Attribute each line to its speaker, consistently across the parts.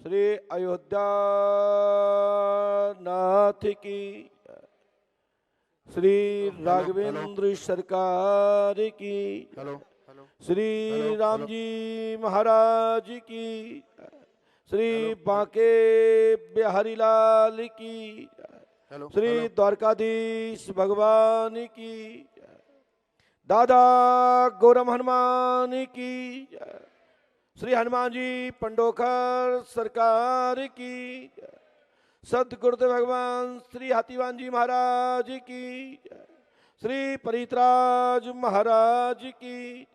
Speaker 1: श्री अयोध्या नाथ की, श्री राघवेंद्र सरकार की, श्री राम जी महाराज की, श्री बांके बिहारी लाल की, श्री द्वारकाधीश भगवान की, दादा गौरम हनुमान की, श्री हनुमान जी पंडोखर सरकार की, सदगुरुदेव भगवान श्री हाथीवान जी महाराज की, श्री परित्राज महाराज की,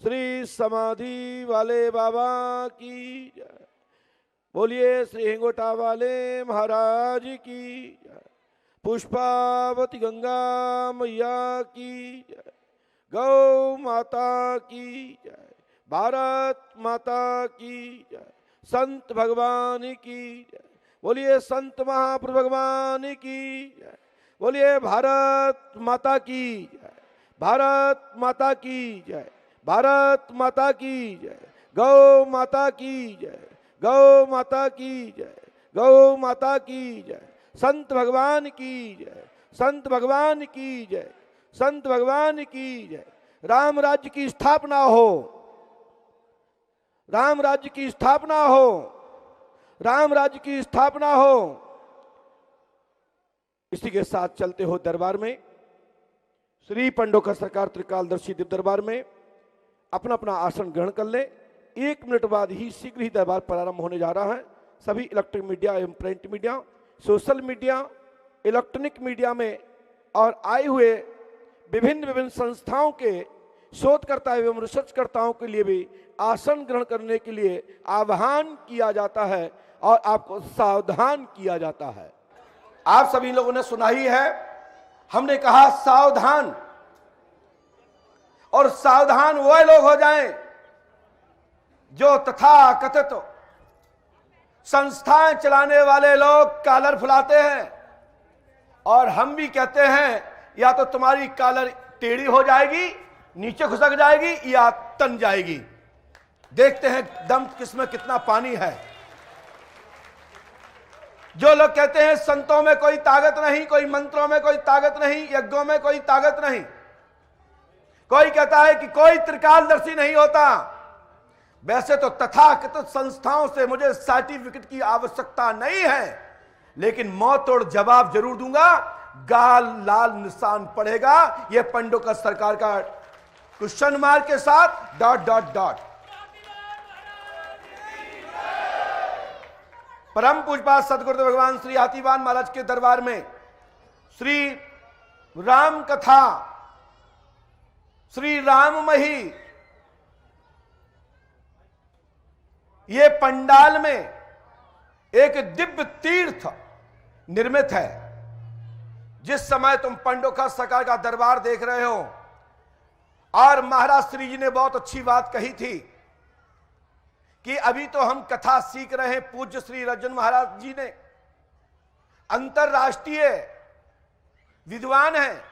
Speaker 1: श्री समाधि वाले बाबा की, बोलिए श्री हिंगोटा वाले महाराज की, पुष्पावती गंगा मैया की, गौ माता की, भारत माता की, संत भगवान की, बोलिए संत महाप्रभु भगवान की, बोलिए भारत माता की, भारत माता की जय, भारत माता की जय, गौ माता की जय, गौ माता की जय, गौ माता की जय, संत भगवान की जय, संत भगवान की जय, संत भगवान की जय। राम राज्य की स्थापना हो, राम राज्य की स्थापना हो, राम राज्य की स्थापना हो। इसी के साथ चलते हो दरबार में, श्री पंडोखर सरकार त्रिकालदर्शी दिव्य दरबार में अपना अपना आसन ग्रहण कर ले। 1 मिनट बाद ही शीघ्र ही दरबार प्रारंभ होने जा रहा है। सभी इलेक्ट्रिक मीडिया एवं print media, social media, electronic media में और आए हुए विभिन्न विभिन्न संस्थाओं के शोधकर्ता एवं रिसर्चकर्ताओं के लिए भी आसन ग्रहण करने के लिए आह्वान किया जाता है और आपको सावधान किया जाता है। आप सभी लोगों ने सुना ही है, हमने कहा सावधान, और सावधान वह लोग हो जाएं जो तथा कथित संस्थाएं चलाने वाले लोग कॉलर फुलाते हैं, और हम भी कहते हैं या तो तुम्हारी कॉलर टेढ़ी हो जाएगी, नीचे खुसक जाएगी, या तन जाएगी। देखते हैं दम किसमें कितना पानी है। जो लोग कहते हैं संतों में कोई ताकत नहीं, कोई मंत्रों में कोई ताकत नहीं, यज्ञों में कोई ताकत नहीं, कोई कहता है कि कोई त्रिकालदर्शी नहीं होता। वैसे तो तथाकथित संस्थाओं से मुझे सर्टिफिकेट की आवश्यकता नहीं है, लेकिन मौत तोड़ जवाब जरूर दूंगा। गाल लाल निशान पड़ेगा, यह पंडोखर सरकार का क्वेश्चन मार्क के साथ डॉट डॉट डॉट। परम पूजपाद सदगुरुदेव भगवान श्री हाथीवान महाराज के दरबार में श्री राम कथा, श्री राममही, ये पंडाल में एक दिव्य तीर्थ निर्मित है। जिस समय तुम पंडोखर सरकार का दरबार देख रहे हो, और महाराज श्री जी ने बहुत अच्छी बात कही थी कि अभी तो हम कथा सीख रहे हैं। पूज्य श्री रजन महाराज जी ने अंतरराष्ट्रीय विद्वान हैं,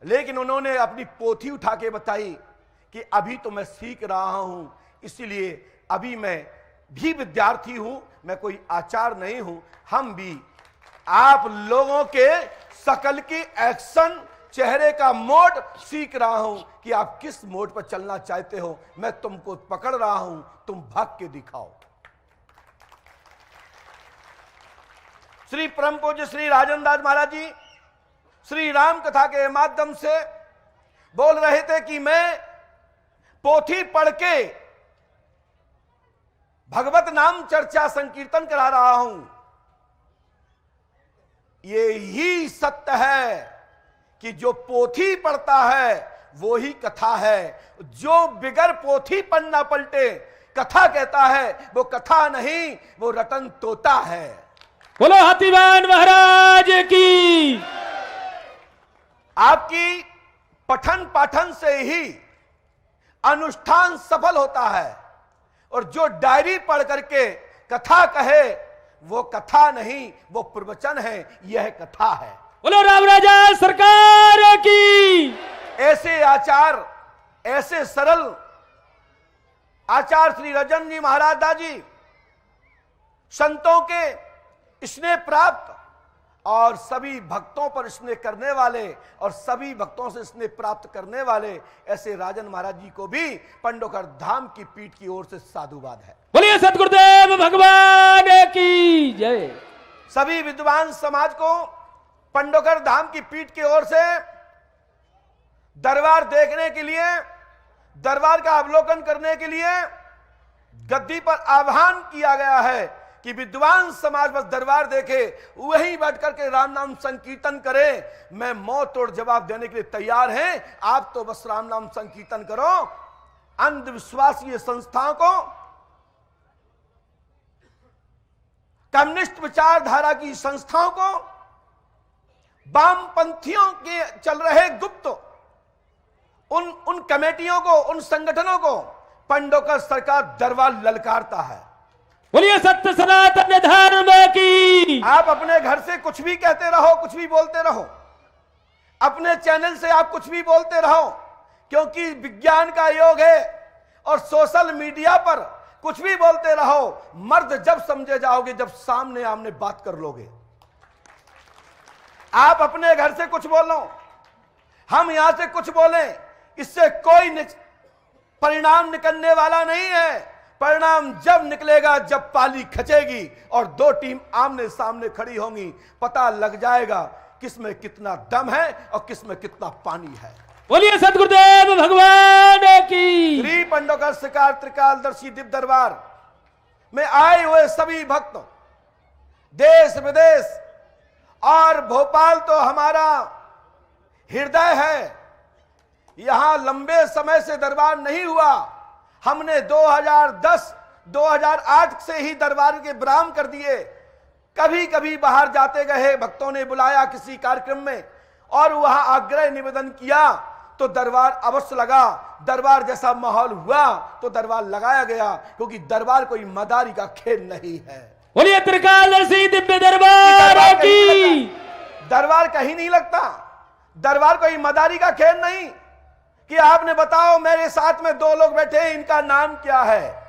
Speaker 1: लेकिन उन्होंने अपनी पोथी उठा के बताई कि अभी तो मैं सीख रहा हूं, इसलिए अभी मैं भी विद्यार्थी हूं, मैं कोई आचार्य नहीं हूं। हम भी आप लोगों के शकल की एक्शन, चेहरे का मोड सीख रहा हूं कि आप किस मोड पर चलना चाहते हो। मैं तुमको पकड़ रहा हूं, तुम भाग के दिखाओ। श्री परम पूज्य श्री राजन दास महाराज जी श्री राम कथा के माध्यम से बोल रहे थे कि मैं पोथी पढ़ के भगवत नाम चर्चा संकीर्तन करा रहा हूं। ये ही सत्य है कि जो पोथी पढ़ता है वो ही कथा है। जो बिगर पोथी पन्ना पलटे कथा कहता है, वो कथा नहीं, वो रतन तोता है।
Speaker 2: बोलो हाथीवान महाराज की।
Speaker 1: आपकी पठन पाठन से ही अनुष्ठान सफल होता है, और जो डायरी पढ़ करके कथा कहे वो कथा नहीं, वो प्रवचन है, यह कथा है।
Speaker 2: बोलो राम राजा सरकार की।
Speaker 1: ऐसे आचार, ऐसे सरल आचार्य श्री रजन जी महाराज दाजी संतों के स्नेह प्राप्त और सभी भक्तों पर स्नेह करने वाले और सभी भक्तों से स्नेह प्राप्त करने वाले ऐसे राजन महाराज जी को भी पंडोकर धाम की पीठ की ओर से साधुवाद है।
Speaker 2: बोलिए सतगुरुदेव भगवान की जय।
Speaker 1: सभी विद्वान समाज को पंडोकर धाम की पीठ की ओर से दरबार देखने के लिए, दरबार का अवलोकन करने के लिए गद्दी पर आह्वान किया गया है कि विद्वान समाज बस दरबार देखे, वहीं बैठ करके राम नाम संकीर्तन करे। मैं मौत तोड़ जवाब देने के लिए तैयार हैं, आप तो बस राम नाम संकीर्तन करो। अंधविश्वासीय संस्थाओं को, कम्युनिस्ट विचारधारा की संस्थाओं को, वामपंथियों के चल रहे गुप्त उन कमेटियों को, उन संगठनों को पंडोकर सरकार दरबार ललकारता है।
Speaker 2: बोलिए सत्य सनातन धर्म की।
Speaker 1: आप अपने घर से कुछ भी कहते रहो, कुछ भी बोलते रहो, अपने चैनल से आप कुछ भी बोलते रहो, क्योंकि विज्ञान का योग है और सोशल मीडिया पर कुछ भी बोलते रहो। मर्द जब समझे जाओगे जब सामने आमने बात कर लोगे। आप अपने घर से कुछ बोलो, हम यहां से कुछ बोलें, इससे कोई परिणाम निकलने वाला नहीं है। परिणाम जब निकलेगा जब पाली खचेगी और दो टीम आमने सामने खड़ी होंगी, पता लग जाएगा किसमें कितना दम है और किसमें कितना पानी है।
Speaker 2: बोलिए सतगुरुदेव भगवान की।
Speaker 1: श्री पंडोकर शिकार त्रिकालदर्शी दिव्य दरबार में आए हुए सभी भक्त, देश विदेश और भोपाल तो हमारा हृदय है। यहां लंबे समय से दरबार नहीं हुआ। हमने 2010-2008 से ही दरबार के विराम कर दिए। कभी कभी बाहर जाते गए, भक्तों ने बुलाया किसी कार्यक्रम में और वहां आग्रह निवेदन किया तो दरबार अवश्य लगा। दरबार जैसा माहौल हुआ तो दरबार लगाया गया, क्योंकि दरबार कोई मदारी का खेल नहीं है।
Speaker 2: बोलिए त्रिकालदर्शी दिव्य दरबार की।
Speaker 1: दरबार कहीं नहीं लगता। दरबार कोई मदारी का खेल नहीं कि आपने बताओ मेरे साथ में दो लोग बैठे हैं, इनका नाम क्या है,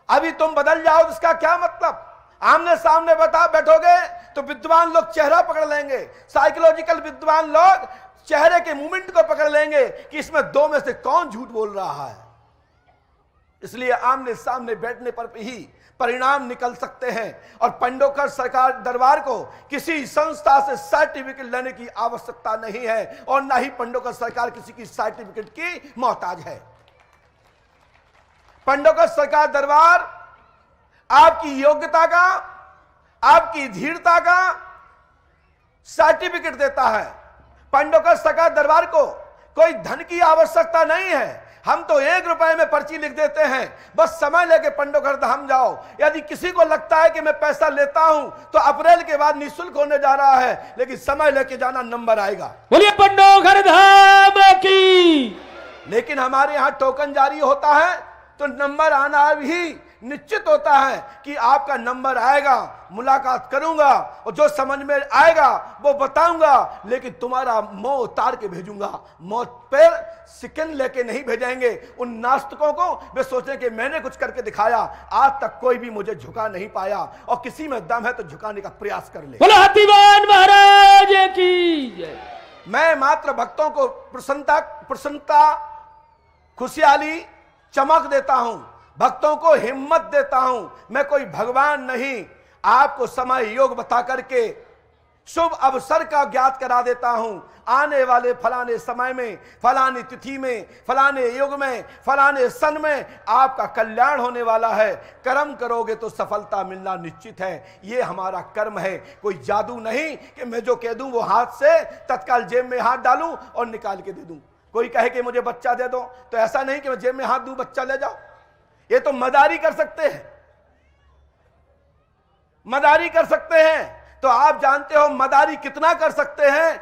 Speaker 1: अभी तुम बदल जाओ तो इसका क्या मतलब। आमने सामने बैठोगे तो विद्वान लोग चेहरा पकड़ लेंगे, साइकोलॉजिकल विद्वान लोग चेहरे के मूवमेंट को पकड़ लेंगे कि इसमें दो में से कौन झूठ बोल रहा है। इसलिए आमने सामने बैठने पर ही परिणाम निकल सकते हैं। और पंडोकर सरकार दरबार को किसी संस्था से सर्टिफिकेट लेने की आवश्यकता नहीं है और ना ही पंडोकर सरकार किसी की सर्टिफिकेट की मोहताज है। पंडोकर सरकार दरबार आपकी योग्यता का, आपकी धीरता का सर्टिफिकेट देता है। पंडोकर सरकार दरबार को कोई धन की आवश्यकता नहीं है। हम तो 1 रुपए में पर्ची लिख देते हैं, बस समय लेके पंडोकर धाम जाओ। यदि किसी को लगता है कि मैं पैसा लेता हूं तो अप्रैल के बाद निःशुल्क होने जा रहा है, लेकिन समय लेके जाना, नंबर आएगा।
Speaker 2: बोलिए पंडोकर धाम की।
Speaker 1: लेकिन हमारे यहां टोकन जारी होता है तो नंबर आना भी निश्चित होता है कि आपका नंबर आएगा, मुलाकात करूंगा और जो समझ में आएगा वो बताऊंगा, लेकिन तुम्हारा मुंह उतार के भेजूंगा। मौत पर सिकन लेके नहीं भेजेंगे उन नास्तिकों को। वे सोचें कि मैंने कुछ करके दिखाया, आज तक कोई भी मुझे झुका नहीं पाया और किसी में दम है तो झुकाने का प्रयास कर ले।
Speaker 2: बोलो हाथीवान महाराज की जय।
Speaker 1: मैं मात्र भक्तों को प्रसन्नता, खुशहाली, चमक देता हूं, भक्तों को हिम्मत देता हूं। मैं कोई भगवान नहीं, आपको समय योग बता करके शुभ अवसर का ज्ञात करा देता हूं। आने वाले फलाने समय में, फलानी तिथि में, फलाने युग में, फलाने सन में आपका कल्याण होने वाला है। कर्म करोगे तो सफलता मिलना निश्चित है। ये हमारा कर्म है, कोई जादू नहीं कि मैं जो कह दूं वो हाथ से तत्काल जेब में हाथ डालूं और निकाल के दे दूं। कोई कहे कि मुझे बच्चा दे दो तो ऐसा नहीं कि मैं जेब में हाथ दूं बच्चा ले जाओ। ये तो मदारी कर सकते हैं, मदारी कर सकते हैं। तो आप जानते हो मदारी कितना कर सकते हैं,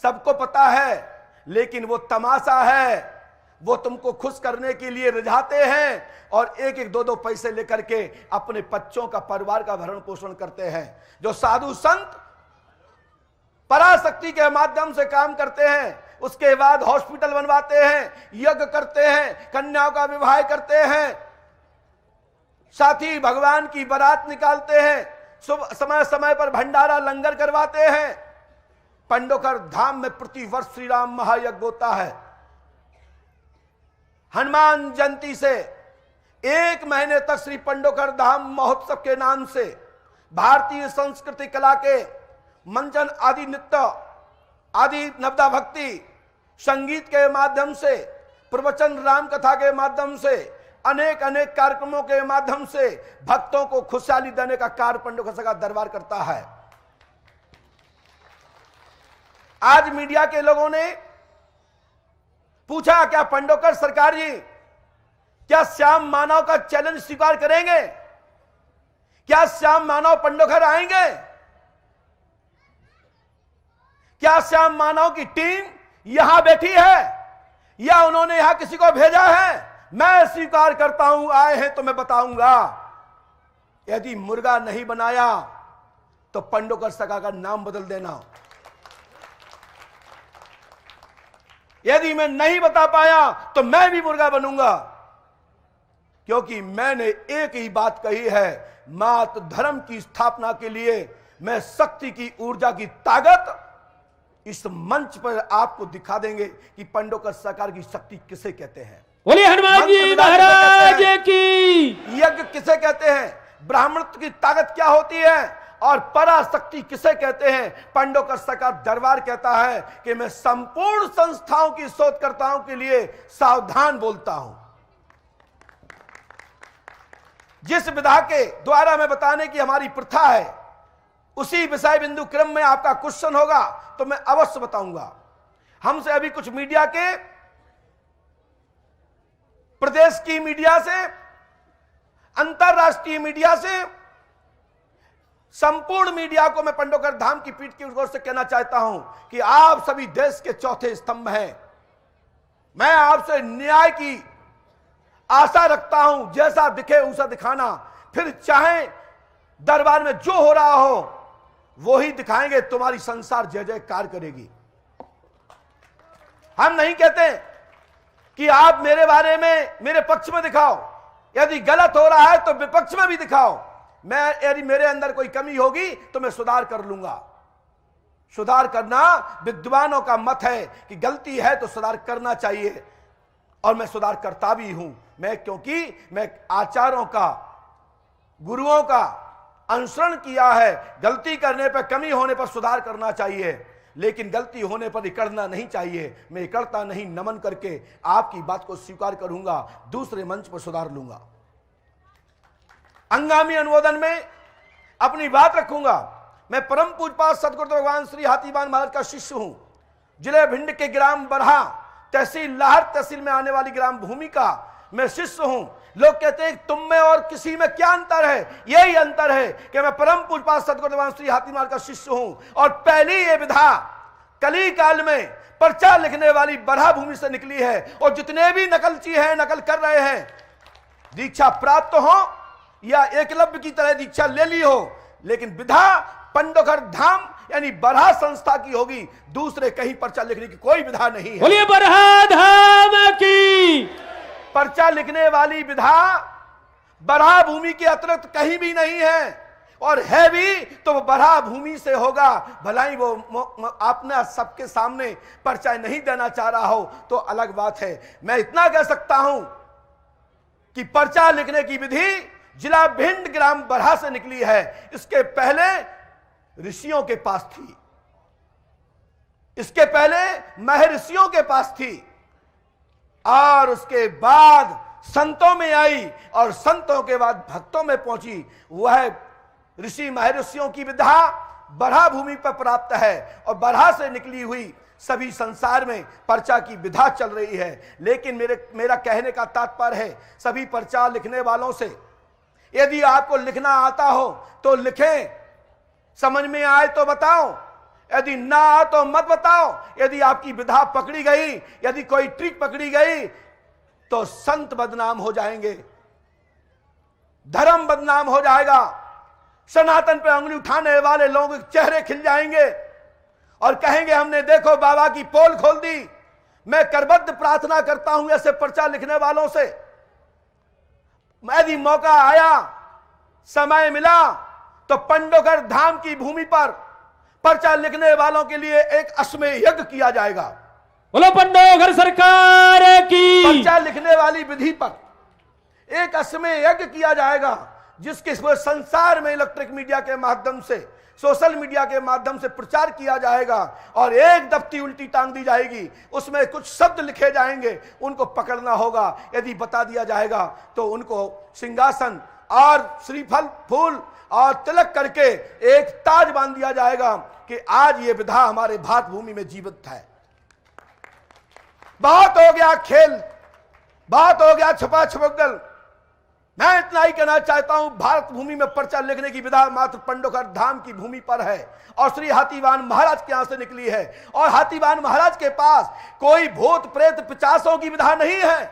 Speaker 1: सबको पता है। लेकिन वो तमाशा है, वो तुमको खुश करने के लिए रिझाते हैं और 1-1, 2-2 पैसे लेकर के अपने बच्चों का, परिवार का भरण पोषण करते हैं। जो साधु संत पराशक्ति के माध्यम से काम करते हैं, उसके बाद हॉस्पिटल बनवाते हैं, यज्ञ करते हैं, कन्याओं का विवाह करते हैं, साथी भगवान की बारात निकालते हैं, समय समय पर भंडारा लंगर करवाते हैं। पंडोकर धाम में प्रति वर्ष श्री राम महायज्ञ होता है। हनुमान जयंती से 1 महीने तक श्री पंडोकर धाम महोत्सव के नाम से भारतीय संस्कृति कला के मंचन आदि नृत्य आदि नवदा भक्ति संगीत के माध्यम से, प्रवचन राम कथा के माध्यम से, अनेक अनेक कार्यक्रमों के माध्यम से भक्तों को खुशहाली देने का कार्य पंडोकर सरकार दरबार करता है। आज मीडिया के लोगों ने पूछा, क्या पंडोकर सरकार जी क्या श्याम मानव का चैलेंज स्वीकार करेंगे? क्या श्याम मानव पंडोकर आएंगे? क्या श्याम मानव की टीम यहां बैठी है या उन्होंने यहां किसी को भेजा है? मैं स्वीकार करता हूं, आए हैं तो मैं बताऊंगा। यदि मुर्गा नहीं बनाया तो पंडोकर सरकार का नाम बदल देना। यदि मैं नहीं बता पाया तो मैं भी मुर्गा बनूंगा, क्योंकि मैंने एक ही बात कही है, मात धर्म की स्थापना के लिए मैं शक्ति की ऊर्जा की ताकत इस मंच पर आपको दिखा देंगे कि पंडोकर सरकार की शक्ति किसे कहते हैं।
Speaker 2: बोलिए हनुमान जी महाराज की।
Speaker 1: यज्ञ किसे कहते हैं, ब्राह्मणत्व की ताकत क्या होती है और पराशक्ति किसे कहते हैं। पंडोकर सरकार दरबार कहता है कि मैं संपूर्ण संस्थाओं की शोधकर्ताओं के लिए सावधान बोलता हूं। जिस विधा के द्वारा मैं बताने की हमारी प्रथा है, उसी विषय बिंदु क्रम में आपका क्वेश्चन होगा तो मैं अवश्य बताऊंगा। हमसे अभी कुछ मीडिया के, प्रदेश की मीडिया से, अंतरराष्ट्रीय मीडिया से, संपूर्ण मीडिया को मैं पंडोकर धाम की पीठ की ओर से कहना चाहता हूं कि आप सभी देश के चौथे स्तंभ हैं। मैं आपसे न्याय की आशा रखता हूं, जैसा दिखे उसा दिखाना, फिर चाहे दरबार में जो हो रहा हो वो ही दिखाएंगे, तुम्हारी संसार जय जयकार करेगी। हम नहीं कहते कि आप मेरे बारे में मेरे पक्ष में दिखाओ, यदि गलत हो रहा है तो विपक्ष में भी दिखाओ। मैं यदि मेरे अंदर कोई कमी होगी तो मैं सुधार कर लूंगा। सुधार करना विद्वानों का मत है कि गलती है तो सुधार करना चाहिए, और मैं सुधार करता भी हूं। मैं क्योंकि मैं आचार्यों का, गुरुओं का अनुसरण किया है। गलती करने पर, कमी होने पर सुधार करना चाहिए, लेकिन गलती होने पर इकड़ना नहीं चाहिए। मैं इकड़ता नहीं, नमन करके आपकी बात को स्वीकार करूंगा, दूसरे मंच पर सुधार लूंगा। अंगामी अनुमोदन में अपनी बात रखूंगा। मैं परम पूजपाद सदगुरु भगवान श्री हाथीवान महाराज का शिष्य हूं। जिले भिंड के ग्राम बरहा, तहसील लाहर तहसील में आने वाली ग्राम भूमि का मैं शिष्य हूं। लोग कहते हैं तुम में और किसी में क्या अंतर है? यही अंतर है कि मैं परम पूजपाद सदगुरु भगवान श्री हाथीवान का शिष्य हूं, और पहली ये विधा कली काल में पर्चा लिखने वाली बरहा भूमि से निकली है। और जितने भी नकलची हैं, नकल कर रहे हैं, दीक्षा प्राप्त हो या एकलव्य की तरह दीक्षा ले ली हो, लेकिन विधा पंडोकर धाम यानी बरहा संस्था की होगी। दूसरे कहीं पर्चा लिखने की कोई विधा नहीं है।
Speaker 2: बोलिए बरहा धाम की।
Speaker 1: पर्चा लिखने वाली विधा बरहा भूमि के अतिरिक्त कहीं भी नहीं है, और है भी तो वो बरहा भूमि से होगा। भलाई वो आपने सबके सामने पर्चा नहीं देना चाह रहा हो तो अलग बात है। मैं इतना कह सकता हूं कि पर्चा लिखने की विधि जिला भिंड ग्राम बरहा से निकली है। इसके पहले ऋषियों के पास थी, इसके पहले महर्षियों के पास थी, और उसके बाद संतों में आई, और संतों के बाद भक्तों में पहुंची। वह ऋषि महर्षियों की विधा बरहा भूमि पर प्राप्त है, और बरहा से निकली हुई सभी संसार में पर्चा की विधा चल रही है। लेकिन मेरा कहने का तात्पर्य है, सभी पर्चा लिखने वालों से यदि आपको लिखना आता हो तो लिखें, समझ में आए तो बताओ, यदि ना आए तो मत बताओ। यदि आपकी विधा पकड़ी गई, यदि कोई ट्रिक पकड़ी गई, तो संत बदनाम हो जाएंगे, धर्म बदनाम हो जाएगा, सनातन पे उंगली उठाने वाले लोगों के चेहरे खिल जाएंगे और कहेंगे हमने देखो बाबा की पोल खोल दी। मैं करबद्ध प्रार्थना करता हूं ऐसे पर्चा लिखने वालों से,
Speaker 3: यदि मौका आया, समय मिला, तो पंडोगर धाम की भूमि पर पर्चा लिखने वालों के लिए एक अश्वमेध यज्ञ किया जाएगा।
Speaker 2: बोलो पंडोगर सरकार की।
Speaker 3: पर्चा लिखने वाली विधि पर एक अश्वमेध यज्ञ किया जाएगा, जिसके संसार में इलेक्ट्रिक मीडिया के माध्यम से, सोशल मीडिया के माध्यम से प्रचार किया जाएगा और एक दफ्ती उल्टी टांग दी जाएगी। उसमें कुछ शब्द लिखे जाएंगे, उनको पकड़ना होगा। यदि बता दिया जाएगा तो उनको सिंहासन और श्रीफल फूल और तिलक करके एक ताज बांध दिया जाएगा कि आज ये विधा हमारे भारत भूमि में जीवित है। बहुत हो गया खेल, बहुत हो गया छुपा छुपगल। मैं इतना ही कहना चाहता हूं, भारत भूमि में पर्चा लिखने की विधा मात्र पंडोगर धाम की भूमि पर है और श्री हाथीवान महाराज के यहां से निकली है। और हाथीवान महाराज के पास कोई भूत प्रेत पिशाचों की विधा नहीं है।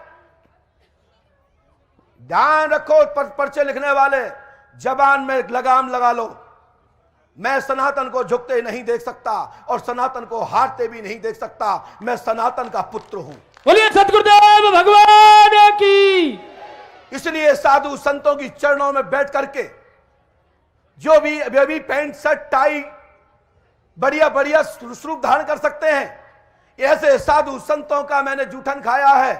Speaker 3: ध्यान रखो पर्चे लिखने वाले, जबान में लगाम लगा लो। मैं सनातन को झुकते नहीं देख सकता और सनातन को हारते भी नहीं देख सकता। मैं सनातन का पुत्र हूं।
Speaker 2: बोलिए सतगुरुदेव भगवान की।
Speaker 3: इसलिए साधु संतों की चरणों में बैठ करके जो भी पैंट शर्ट टाई बढ़िया बढ़िया स्वरूप धारण कर सकते हैं, ऐसे साधु संतों का मैंने जूठन खाया है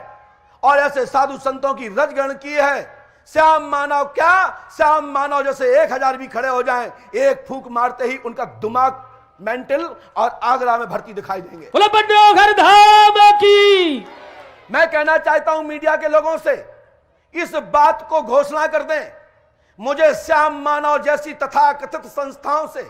Speaker 3: और ऐसे साधु संतों की रजगण की है। श्याम मानव क्या, श्याम मानव जैसे 1000 भी खड़े हो जाएं, एक फूंक मारते ही उनका दिमाग मेंटल और आगरा में भर्ती दिखाई देंगे।
Speaker 2: बोलो पंडोगर धाम की।
Speaker 3: मैं कहना चाहता हूं मीडिया के लोगों से, इस बात को घोषणा कर दें, मुझे श्याम मानव जैसी तथाकथित संस्थाओं से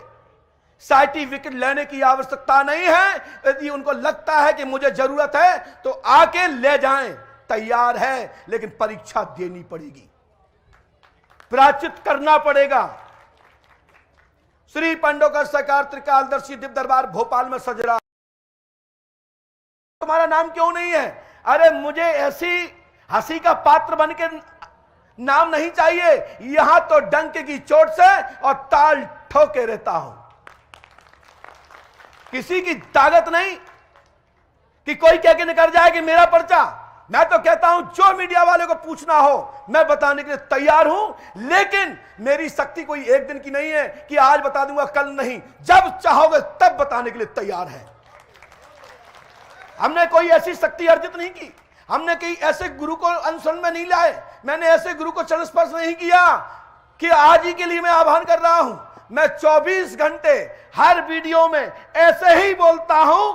Speaker 3: सर्टिफिकेट लेने की आवश्यकता नहीं है। यदि उनको लगता है कि मुझे जरूरत है तो आके ले जाएं, तैयार है, लेकिन परीक्षा देनी पड़ेगी, प्राचित करना पड़ेगा। श्री पंडोगर सरकार त्रिकालदर्शी दिव्य दरबार भोपाल में सज रहा। तुम्हारा नाम क्यों नहीं है? अरे मुझे ऐसी हंसी का पात्र बन के नाम नहीं चाहिए। यहां तो डंके की चोट से और ताल ठोके रहता हूं, किसी की ताकत नहीं कि कोई कह के निकल जाए कि मेरा पर्चा। मैं तो कहता हूं जो मीडिया वाले को पूछना हो मैं बताने के लिए तैयार हूं, लेकिन मेरी शक्ति कोई एक दिन की नहीं है कि आज बता दूंगा कल नहीं। जब चाहोगे तब बताने के लिए तैयार है। हमने कोई ऐसी शक्ति अर्जित नहीं की, हमने कहीं ऐसे गुरु को अनुसरण में नहीं लाए, मैंने ऐसे गुरु को चरण स्पर्श नहीं किया कि आज ही के लिए मैं आह्वान कर रहा हूं। मैं 24 घंटे हर वीडियो में ऐसे ही बोलता हूं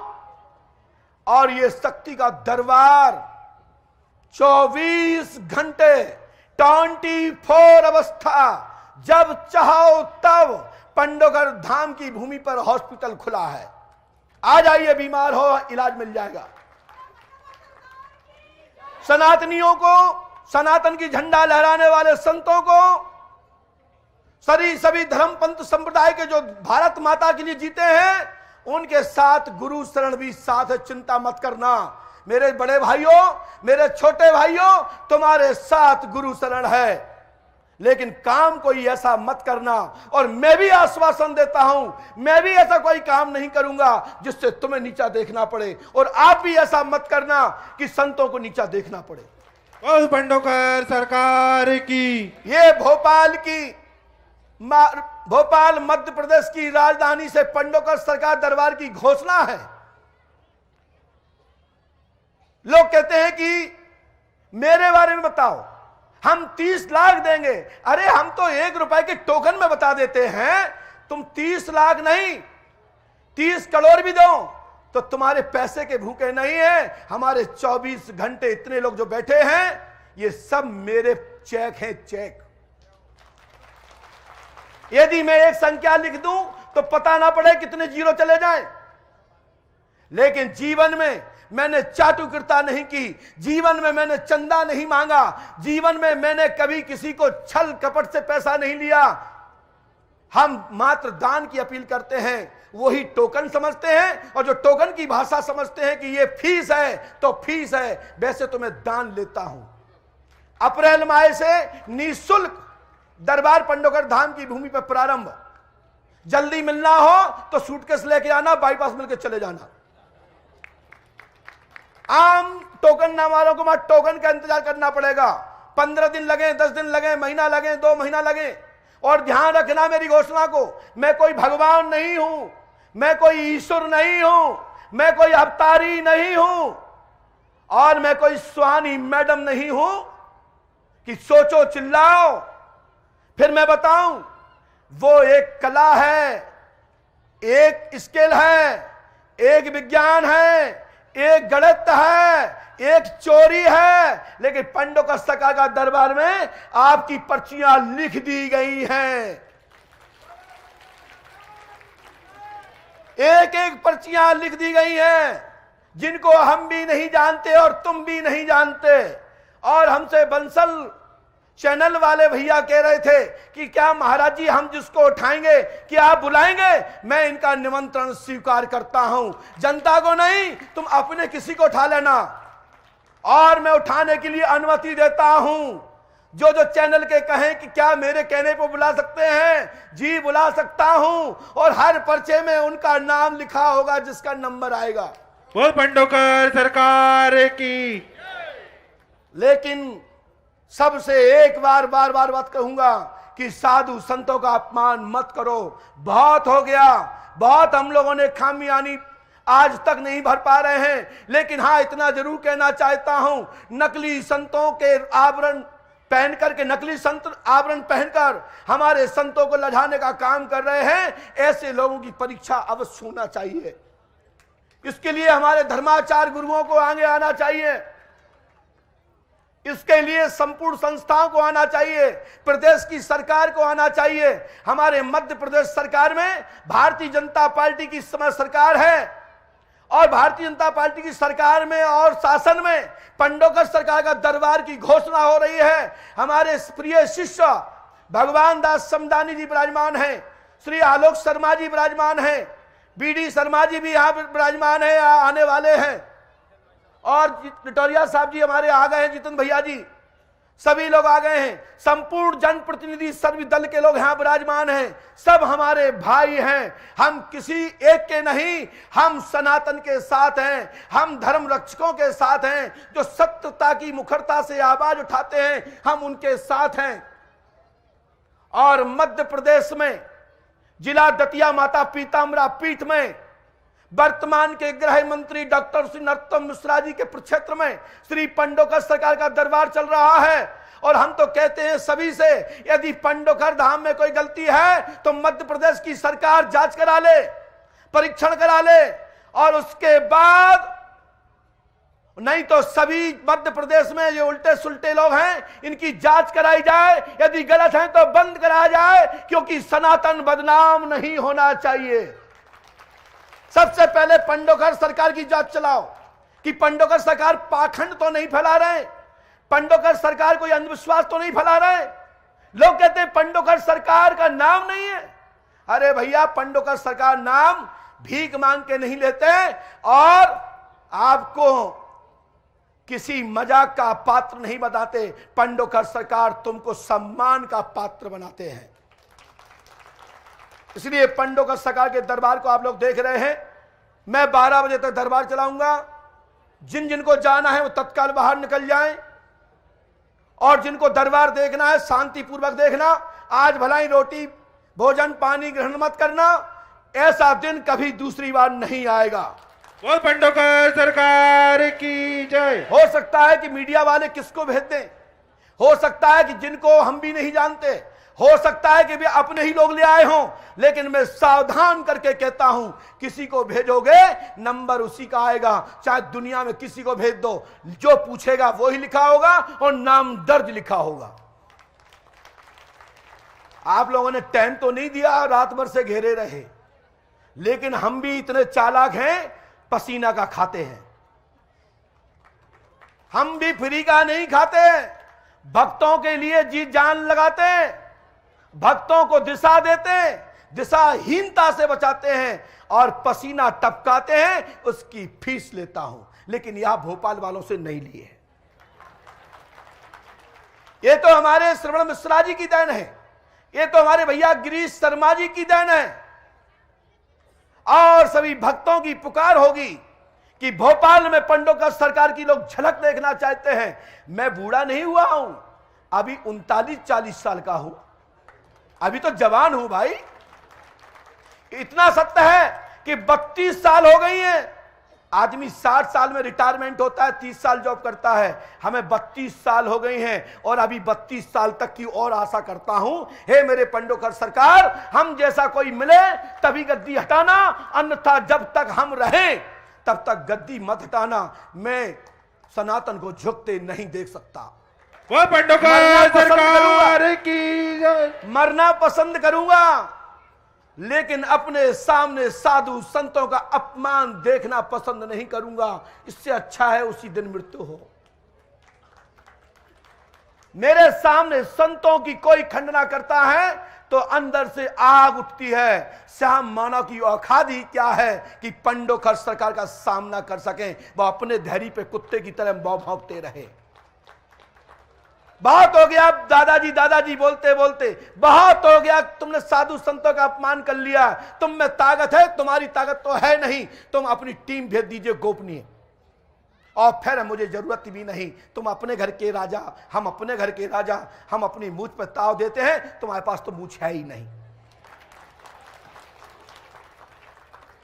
Speaker 3: और ये शक्ति का दरबार 24 घंटे 24 अवस्था, जब चाहो तब पंडोगर धाम की भूमि पर हॉस्पिटल खुला है। आ जाइए, बीमार हो इलाज मिल जाएगा। सनातनियों को, सनातन की झंडा लहराने वाले संतों को, सभी धर्म पंथ संप्रदाय के जो भारत माता के लिए जीते हैं, उनके साथ गुरु शरण भी साथ है। चिंता मत करना मेरे बड़े भाइयों, मेरे छोटे भाइयों, तुम्हारे साथ गुरु शरण है। लेकिन काम कोई ऐसा मत करना, और मैं भी आश्वासन देता हूं, मैं भी ऐसा कोई काम नहीं करूंगा जिससे तुम्हें नीचा देखना पड़े, और आप भी ऐसा मत करना कि संतों को नीचा देखना पड़े।
Speaker 1: पंडोगर सरकार की।
Speaker 3: ये भोपाल मध्य प्रदेश की राजधानी से पंडोगर सरकार दरबार की घोषणा है। लोग कहते हैं कि मेरे बारे में बताओ, हम 30 लाख देंगे। अरे हम तो 1 रुपए के टोकन में बता देते हैं, तुम 30 लाख नहीं 30 करोड़ भी दो तो तुम्हारे पैसे के भूखे नहीं है। हमारे 24 घंटे इतने लोग जो बैठे हैं, ये सब मेरे चेक हैं, चेक। यदि मैं एक संख्या लिख दूं तो पता ना पड़े कितने जीरो चले जाएं। लेकिन जीवन में मैंने चाटुकरता नहीं की, जीवन में मैंने चंदा नहीं मांगा, जीवन में मैंने कभी किसी को छल कपट से पैसा नहीं लिया। हम मात्र दान की अपील करते हैं, वही टोकन समझते हैं, और जो टोकन की भाषा समझते हैं कि ये फीस है तो फीस है। वैसे तो मैं दान लेता हूं। अप्रैल माह से निःशुल्क दरबार पंडोगर धाम की भूमि पर प्रारंभ। जल्दी मिलना हो तो सूटकेस लेके आना, बाईपास मिलकर चले जाना। आम टोकन ना वालों को टोकन का इंतजार करना पड़ेगा। 15 दिन लगे, 10 दिन लगे, महीना लगे, 2 महीना लगे। और ध्यान रखना मेरी घोषणा को, मैं कोई भगवान नहीं हूं, मैं कोई ईश्वर नहीं हूं, मैं कोई अवतारी नहीं हूं, और मैं कोई सुहानी मैडम नहीं हूं कि सोचो चिल्लाओ फिर मैं बताऊं। वो एक कला है, एक स्किल है, एक विज्ञान है, एक गणित है, एक चोरी है, लेकिन पंडोकर सरकार का दरबार में आपकी पर्चियां लिख दी गई हैं। एक एक पर्चियां लिख दी गई हैं जिनको हम भी नहीं जानते और तुम भी नहीं जानते। और हमसे बंसल चैनल वाले भैया कह रहे थे कि क्या महाराज जी हम जिसको उठाएंगे क्या आप बुलाएंगे? मैं इनका निमंत्रण स्वीकार करता हूं, जनता को नहीं, तुम अपने किसी को उठा लेना, और मैं उठाने के लिए अनुमति देता हूं। जो जो चैनल के कहें कि क्या मेरे कहने पर बुला सकते हैं, जी बुला सकता हूं, और हर पर्चे में उनका नाम लिखा होगा जिसका नंबर आएगा।
Speaker 4: बोल पंडोकर सरकार की।
Speaker 3: लेकिन सबसे एक बार बार बात कहूंगा कि साधु संतों का अपमान मत करो। बहुत हो गया, बहुत हम लोगों ने खामियानी आज तक नहीं भर पा रहे हैं। लेकिन हां, इतना जरूर कहना चाहता हूं, नकली संतों के आवरण पहन करके, नकली संत आवरण पहनकर हमारे संतों को लजाने का काम कर रहे हैं, ऐसे लोगों की परीक्षा अवश्य होना चाहिए। इसके लिए हमारे धर्माचार्य गुरुओं को आगे आना चाहिए, इसके लिए संपूर्ण संस्थाओं को आना चाहिए, प्रदेश की सरकार को आना चाहिए। हमारे मध्य प्रदेश सरकार में भारतीय जनता पार्टी की समय सरकार है, और भारतीय जनता पार्टी की सरकार में और शासन में पंडोकर सरकार का दरबार की घोषणा हो रही है। हमारे प्रिय शिष्य भगवान दास समदानी जी विराजमान हैं, श्री आलोक शर्मा जी विराजमान हैं, बीडी शर्मा जी भी यहां विराजमान है, आने वाले हैं, और पिटोरिया साहब जी हमारे आ गए हैं, जितन भैया जी, सभी लोग आ गए हैं। संपूर्ण जनप्रतिनिधि सर्व दल के लोग यहां विराजमान हैं। सब हमारे भाई हैं, हम किसी एक के नहीं, हम सनातन के साथ हैं, हम धर्म रक्षकों के साथ हैं, जो सत्यता की मुखरता से आवाज उठाते हैं, हम उनके साथ हैं। और मध्य प्रदेश में जिला दतिया माता पीताम्बरा पीठ में वर्तमान के गृह मंत्री डॉक्टर श्री नरोत्तम मिश्रा जी के प्रक्षेत्र में श्री पंडोकर सरकार का दरबार चल रहा है। और हम तो कहते हैं सभी से, यदि पंडोकर धाम में कोई गलती है तो मध्य प्रदेश की सरकार जांच करा ले, परीक्षण करा ले, और उसके बाद नहीं तो सभी मध्य प्रदेश में जो उल्टे सुल्टे लोग हैं इनकी जांच कराई जाए, यदि गलत है तो बंद कराया जाए, क्योंकि सनातन बदनाम नहीं होना चाहिए। सबसे पहले पंडोकर सरकार की जांच चलाओ कि पंडोकर सरकार पाखंड तो नहीं फैला रहे, पंडोकर सरकार कोई अंधविश्वास तो नहीं फैला रहे। लोग कहते हैं पंडोकर सरकार का नाम नहीं है। अरे भैया, पंडोकर सरकार नाम भीख मांग के नहीं लेते, और आपको किसी मजाक का पात्र नहीं बनाते। पंडोकर सरकार तुमको सम्मान का पात्र बनाते हैं। इसलिए पंडोकर सरकार के दरबार को आप लोग देख रहे हैं। मैं 12 बजे तक दरबार चलाऊंगा। जिन जिनको जाना है वो तत्काल बाहर निकल जाएं, और जिनको दरबार देखना है शांतिपूर्वक देखना। आज भलाई रोटी भोजन पानी ग्रहण मत करना, ऐसा दिन कभी दूसरी बार नहीं आएगा।
Speaker 4: बोल पंडोकर सरकार की जय।
Speaker 3: हो सकता है कि मीडिया वाले किसको भेज दें, हो सकता है कि जिनको हम भी नहीं जानते, हो सकता है कि वे अपने ही लोग ले आए हों, लेकिन मैं सावधान करके कहता हूं, किसी को भेजोगे नंबर उसी का आएगा। चाहे दुनिया में किसी को भेज दो, जो पूछेगा वो ही लिखा होगा और नाम दर्ज लिखा होगा। आप लोगों ने टाइम तो नहीं दिया, रात भर से घेरे रहे, लेकिन हम भी इतने चालाक हैं, पसीना का खाते हैं। हम भी फ्री का नहीं खाते, भक्तों के लिए जी जान लगाते हैं, भक्तों को दिशा देते हैं, दिशाहीनता से बचाते हैं, और पसीना टपकाते हैं, उसकी फीस लेता हूं। लेकिन यह भोपाल वालों से नहीं लिए। ये तो हमारे श्रवण मिश्रा जी की देन है, ये तो हमारे भैया गिरीश शर्मा जी की देन है। और सभी भक्तों की पुकार होगी कि भोपाल में पंडोकर सरकार की लोग झलक देखना चाहते हैं। मैं बूढ़ा नहीं हुआ हूं, अभी 39-40 साल का हूं, अभी तो जवान हूं भाई। इतना सत्य है कि 32 साल हो गई हैं। आदमी 60 साल में रिटायरमेंट होता है, 30 साल जॉब करता है, हमें 32 साल हो गई हैं और अभी 32 साल तक की और आशा करता हूं। हे मेरे पंडोकर सरकार, हम जैसा कोई मिले तभी गद्दी हटाना, अन्यथा जब तक हम रहें तब तक गद्दी मत हटाना। मैं सनातन को झुकते नहीं देख सकता।
Speaker 4: बोल पंडोकर सरकार की जय।
Speaker 3: मरना पसंद करूंगा, लेकिन अपने सामने साधु संतों का अपमान देखना पसंद नहीं करूंगा। इससे अच्छा है उसी दिन मृत्यु हो। मेरे सामने संतों की कोई खंडना करता है तो अंदर से आग उठती है। श्याम मानव की औखाद ही क्या है कि पंडोकर सरकार का सामना कर सकें, वह अपने धैर्य पे कुत्ते की तरह भौंकते रहे। बहुत हो गया दादाजी दादाजी बोलते बोलते, बहुत हो गया। तुमने साधु संतों का अपमान कर लिया। तुम में ताकत है, तुम्हारी ताकत तो है नहीं। तुम अपनी टीम भेज दीजिए गोपनीय, और फिर मुझे जरूरत भी नहीं। तुम अपने घर के राजा, हम अपने घर के राजा, हम अपनी मूछ पर ताव देते हैं, तुम्हारे पास तो मूछ है ही नहीं।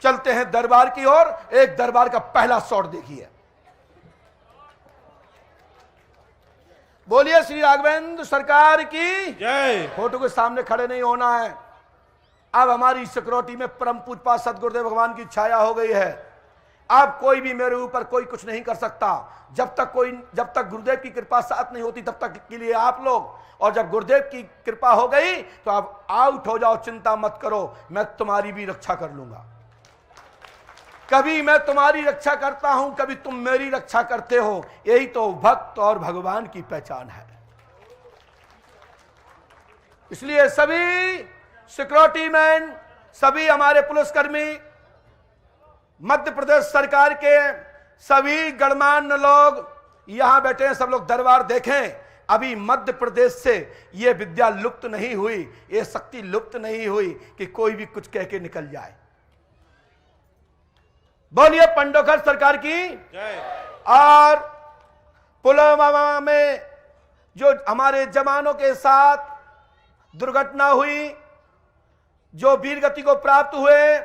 Speaker 3: चलते हैं दरबार की ओर। एक दरबार का पहला शॉट देखिए। बोलिए श्री राघवेंद्र सरकार की
Speaker 4: जय।
Speaker 3: फोटो के सामने खड़े नहीं होना है। अब हमारी सिक्योरिटी में परम पूजपा सदगुरुदेव भगवान की छाया हो गई है। अब कोई भी मेरे ऊपर कोई कुछ नहीं कर सकता। जब तक गुरुदेव की कृपा साथ नहीं होती तब तक के लिए आप लोग, और जब गुरुदेव की कृपा हो गई तो आप आउट हो जाओ, चिंता मत करो, मैं तुम्हारी भी रक्षा कर लूंगा। कभी मैं तुम्हारी रक्षा करता हूं, कभी तुम मेरी रक्षा करते हो। यही तो भक्त और भगवान की पहचान है। इसलिए सभी सिक्योरिटी मैन, सभी हमारे पुलिसकर्मी, मध्य प्रदेश सरकार के सभी गणमान्य लोग यहां बैठे हैं, सब लोग दरबार देखें। अभी मध्य प्रदेश से यह विद्या लुप्त नहीं हुई, यह शक्ति लुप्त नहीं हुई कि कोई भी कुछ कह के निकल जाए। बोलिए पंडोकर सरकार की
Speaker 4: जय।
Speaker 3: और पुलवामा में जो हमारे जवानों के साथ दुर्घटना हुई, जो वीर गति को प्राप्त हुए,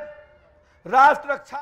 Speaker 3: राष्ट्र रक्षा